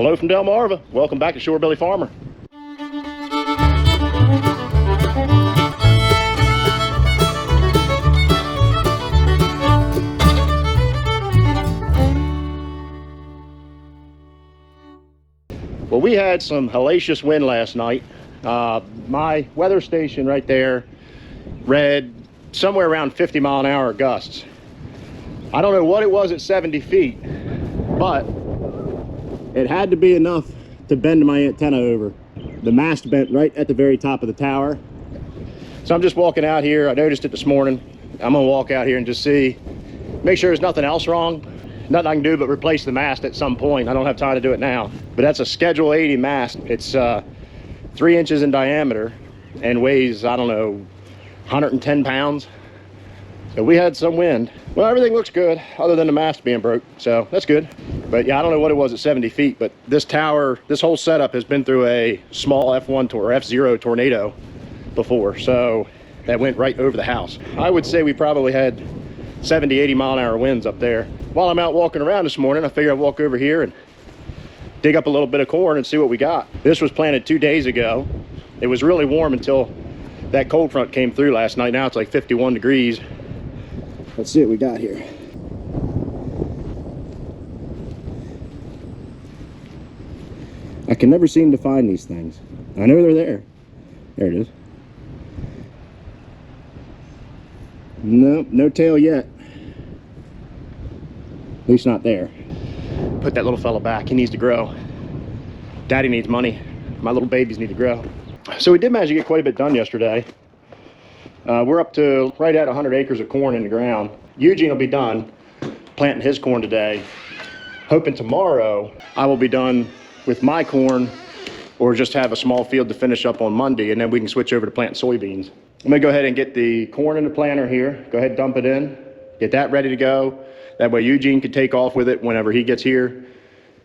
Hello from Delmarva. Welcome back to Shorebilly Farmer. Well, we had some hellacious wind last night. My weather station right there read somewhere around 50-mile-an-hour gusts. I don't know what it was at 70 feet, but it had to be enough to bend my antenna over. The mast bent right at the very top of the tower. So I'm just walking out here. I noticed it this morning. I'm gonna walk out here and just see, make sure there's nothing else wrong. Nothing I can do but replace the mast at some point. I don't have time to do it now. But that's a Schedule 80 mast. It's 3 inches in diameter and weighs, I don't know, 110 pounds. So we had some wind. Well, everything looks good other than the mast being broke, so that's good. But yeah, I don't know what it was at 70 feet, but this tower, this whole setup has been through a small F1 or F0 tornado before, so that went right over the house. I would say we probably had 70, 80 mile an hour winds up there. While I'm out walking around this morning, I figured I'd walk over here and dig up a little bit of corn and see what we got. This was planted 2 days ago. It was really warm until that cold front came through last night. Now it's like 51 degrees. Let's see what we got here. I can never seem to find these things. I know they're there. There it is. Nope, no tail yet. At least not there. Put that little fella back. He needs to grow. Daddy needs money. My little babies need to grow. So we did manage to get quite a bit done yesterday. We're up to right at 100 acres of corn in the ground. Eugene will be done planting his corn today. Hoping tomorrow I will be done with my corn, or just have a small field to finish up on Monday, and then we can switch over to planting soybeans. I'm gonna go ahead and get the corn in the planter here. Go ahead and dump it in. Get that ready to go. That way Eugene can take off with it whenever he gets here,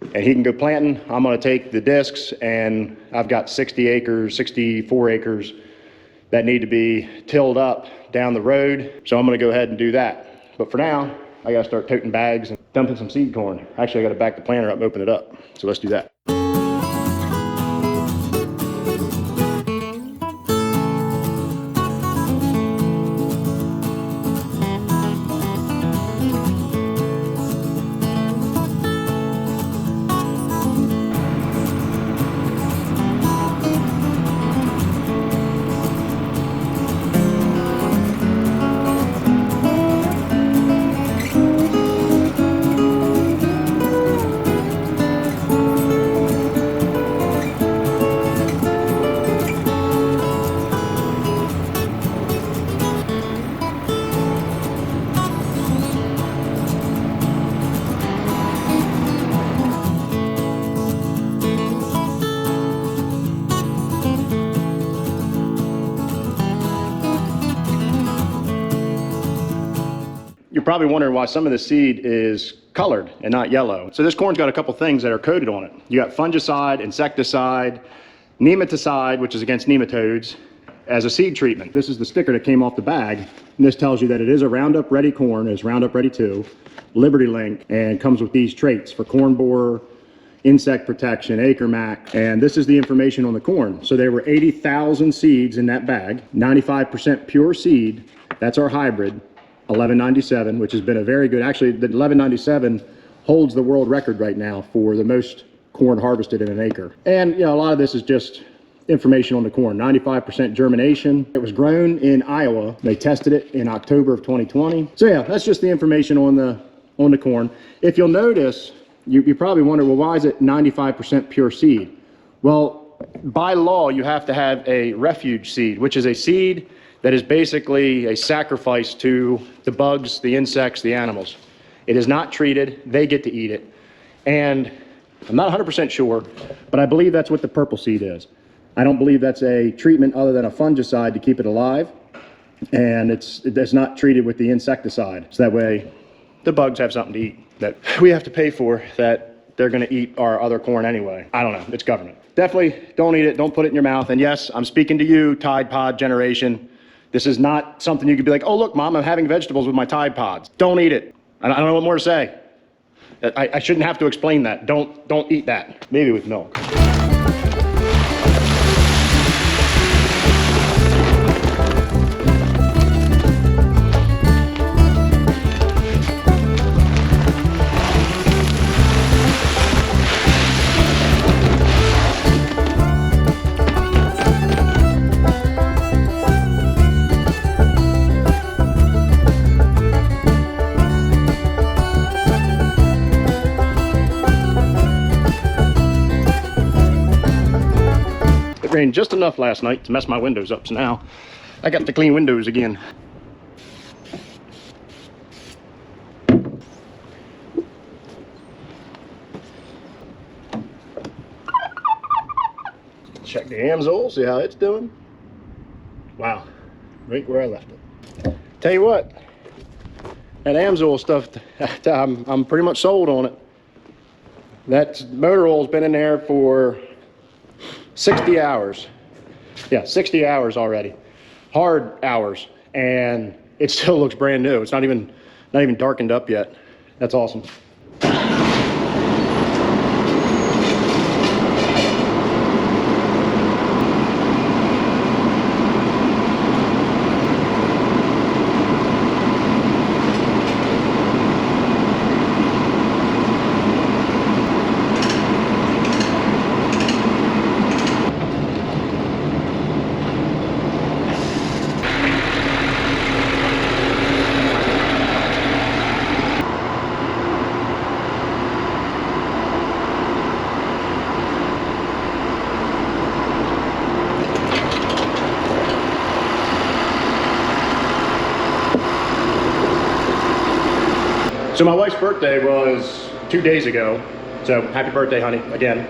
and he can go planting. I'm gonna take the discs, and I've got 60 acres, 64 acres that need to be tilled up down the road. So I'm gonna go ahead and do that. But for now, I gotta start toting bags and dumping some seed corn. Actually, I gotta back the planter up and open it up. So let's do that. You're probably wondering why some of the seed is colored and not yellow. So this corn's got a couple things that are coated on it. You got fungicide, insecticide, nematicide, which is against nematodes, as a seed treatment. This is the sticker that came off the bag, and this tells you that it is a Roundup Ready corn. It's Roundup Ready 2, Liberty Link, and comes with these traits for corn borer, insect protection, acre mac, and this is the information on the corn. So there were 80,000 seeds in that bag, 95% pure seed. That's our hybrid. 1197, which has been a very good, actually the 1197 holds the world record right now for the most corn harvested in an acre. And you know, a lot of this is just information on the corn. 95% germination. It was grown in Iowa. They tested it in October of 2020. So yeah, that's just the information on the corn. If you'll notice, you probably wonder, well, why is it 95% pure seed? Well, by law, you have to have a refuge seed, which is a seed that is basically a sacrifice to the bugs, the insects, the animals. It is not treated, they get to eat it. And I'm not 100% sure, but I believe that's what the purple seed is. I don't believe that's a treatment other than a fungicide to keep it alive. And it's not treated with the insecticide. So that way the bugs have something to eat that we have to pay for, that they're gonna eat our other corn anyway. I don't know, it's government. Definitely don't eat it, don't put it in your mouth. And yes, I'm speaking to you, Tide Pod generation. This is not something you could be like, oh look, Mom, I'm having vegetables with my Tide Pods. Don't eat it. I don't know what more to say. I shouldn't have to explain that. Don't eat that. Maybe with milk. Rained just enough last night to mess my windows up, so now I got to clean windows again. Check the Amsoil, see how it's doing. Wow, right where I left it. Tell you what, that Amsoil stuff, I'm pretty much sold on it. That motor oil's been in there for 60 hours. Yeah, 60 hours already. Hard hours. And it still looks brand new. It's not even darkened up yet. That's awesome. So my wife's birthday was 2 days ago, so happy birthday, honey, again.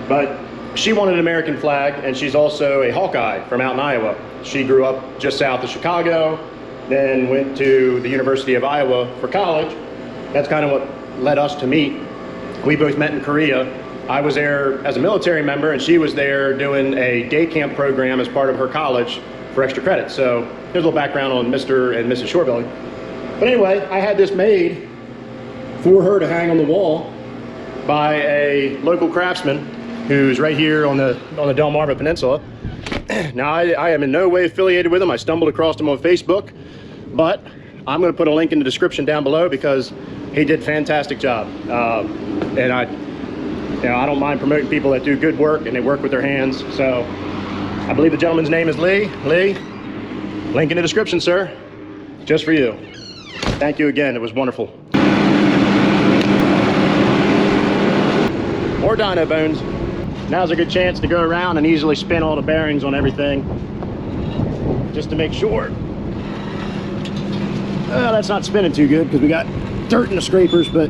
But she wanted an American flag, and she's also a Hawkeye from out in Iowa. She grew up just south of Chicago, then went to the University of Iowa for college. That's kind of what led us to meet. We both met in Korea. I was there as a military member, and she was there doing a day camp program as part of her college for extra credit. So here's a little background on Mr. and Mrs. Shorebilly. But anyway, I had this made for her to hang on the wall by a local craftsman who's right here on the Delmarva Peninsula. Now, I am in no way affiliated with him. I stumbled across him on Facebook, but I'm going to put a link in the description down below because he did a fantastic job. And I don't mind promoting people that do good work and they work with their hands. So I believe the gentleman's name is Lee. Lee, link in the description, sir, just for you. Thank you again. It was wonderful. More dino bones. Now's a good chance to go around and easily spin all the bearings on everything just to make sure. That's not spinning too good because we got dirt in the scrapers, but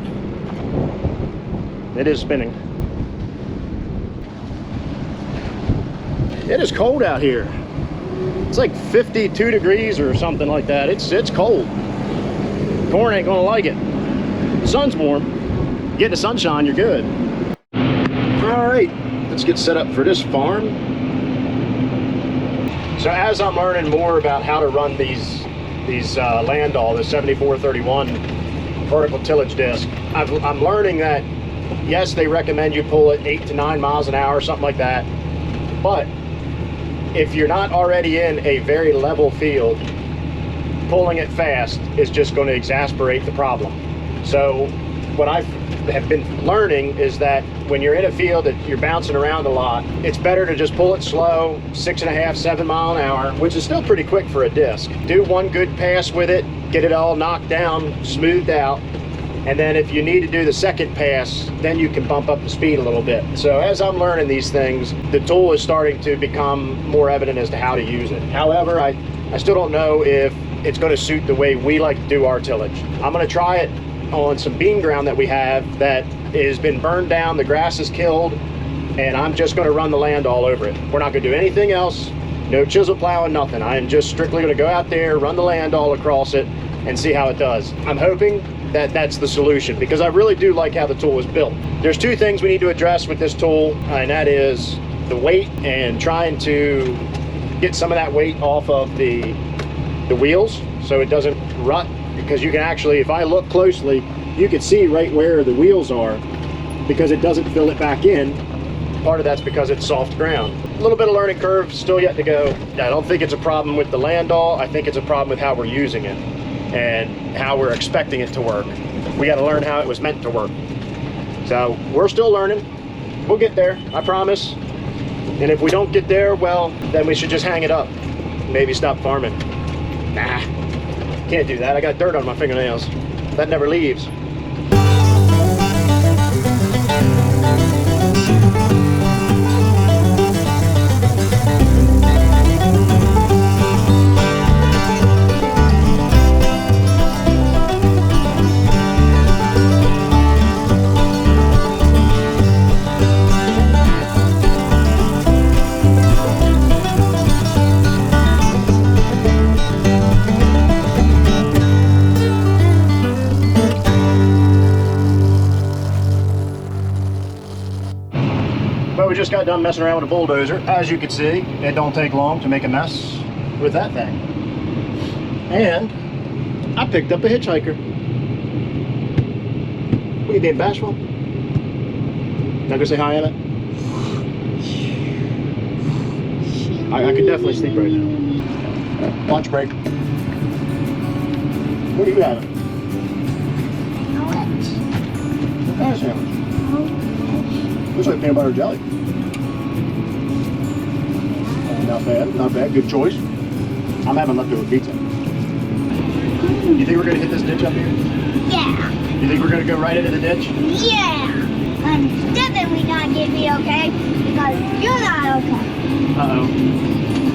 it is spinning. It is cold out here. It's like 52 degrees or something like that. It's cold. Corn ain't gonna like it. The sun's warm. Get the sunshine, you're good. All right, let's get set up for this farm. So as I'm learning more about how to run these Landall, the 7431 vertical tillage disc, I'm learning that yes, they recommend you pull it 8 to 9 miles an hour, something like that. But if you're not already in a very level field, pulling it fast is just going to exasperate the problem. So what I have been learning is that when you're in a field that you're bouncing around a lot, it's better to just pull it slow, 6.5, 7 mile an hour, which is still pretty quick for a disc. Do one good pass with it, get it all knocked down, smoothed out, and then if you need to do the second pass, then you can bump up the speed a little bit. So as I'm learning these things, the tool is starting to become more evident as to how to use it. However, I still don't know if it's going to suit the way we like to do our tillage. I'm going to try it on some bean ground that we have that has been burned down, the grass is killed, and I'm just going to run the land all over it. We're not going to do anything else, no chisel plowing, nothing. I am just strictly going to go out there, run the land all across it, and see how it does. I'm hoping that that's the solution because I really do like how the tool is built. There's two things we need to address with this tool, and that is the weight and trying to get some of that weight off of the wheels so it doesn't rut, because you can actually, if I look closely, you can see right where the wheels are because it doesn't fill it back in. Part of that's because it's soft ground. A little bit of learning curve, still yet to go. I don't think it's a problem with the Landau. I think it's a problem with how we're using it and how we're expecting it to work. We got to learn how it was meant to work. So we're still learning. We'll get there, I promise. And if we don't get there, well, then we should just hang it up. Maybe stop farming. Nah, can't do that. I got dirt on my fingernails. That never leaves. But we just got done messing around with a bulldozer. As you can see, it don't take long to make a mess with that thing. And I picked up a hitchhiker. What, you being bashful? Not gonna say hi, Emmett? I could definitely sleep right now. Lunch break. What are you having? What kind of sandwich? Looks like peanut butter and jelly. Not bad, not bad. Good choice. I'm having leftover pizza. You think we're going to hit this ditch up here? Yeah. You think we're going to go right into the ditch? Yeah. I'm definitely not going to be okay because you're not okay. Uh-oh.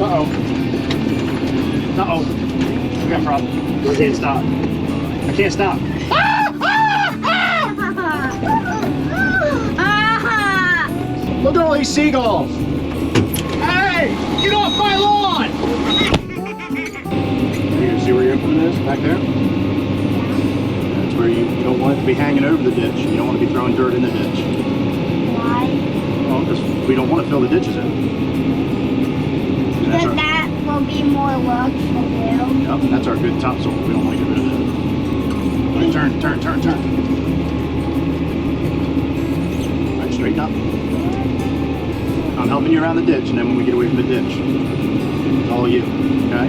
Uh-oh. Uh-oh. We got a problem. I can't stop. I can't stop. Look at all these seagulls. Hey, get off my lawn! You can see where your opening is back there? That's where you don't want it to be hanging over the ditch. You don't want to be throwing dirt in the ditch. Why? Well, because we don't want to fill the ditches in. Because that will be more work for you. Yep, and that's our good topsoil. We don't want to get rid of that. All right, turn. All right, straighten up. I'm helping you around the ditch, and then when we get away from the ditch, it's all you, okay?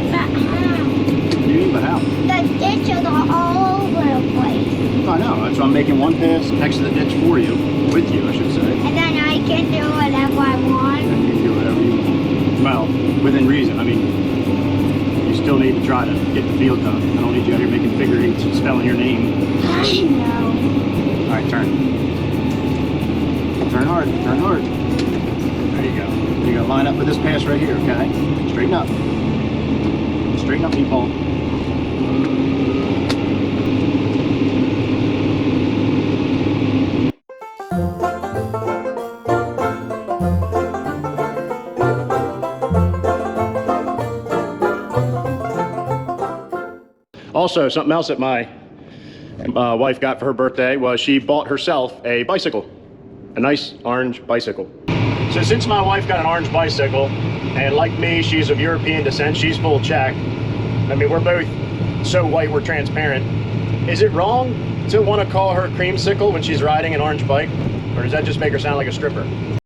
But how? What do you mean, but how? The ditches are all over the place. I know, that's why I'm making one pass next to the ditch for you, with you, I should say. And then I can do whatever I want. And you can do whatever you want. Well, within reason. I mean, you still need to try to get the field done. I don't need you out here making figure eights and spelling your name. I know. All right, turn. Turn hard, turn hard. There you go. You're gonna line up with this pass right here, okay? Straighten up. Straighten up, people. Also, something else that my wife got for her birthday was she bought herself a bicycle. A nice orange bicycle. So since my wife got an orange bicycle, and like me, she's of European descent, she's full Czech. I mean, we're both so white, we're transparent. Is it wrong to want to call her creamsicle when she's riding an orange bike? Or does that just make her sound like a stripper?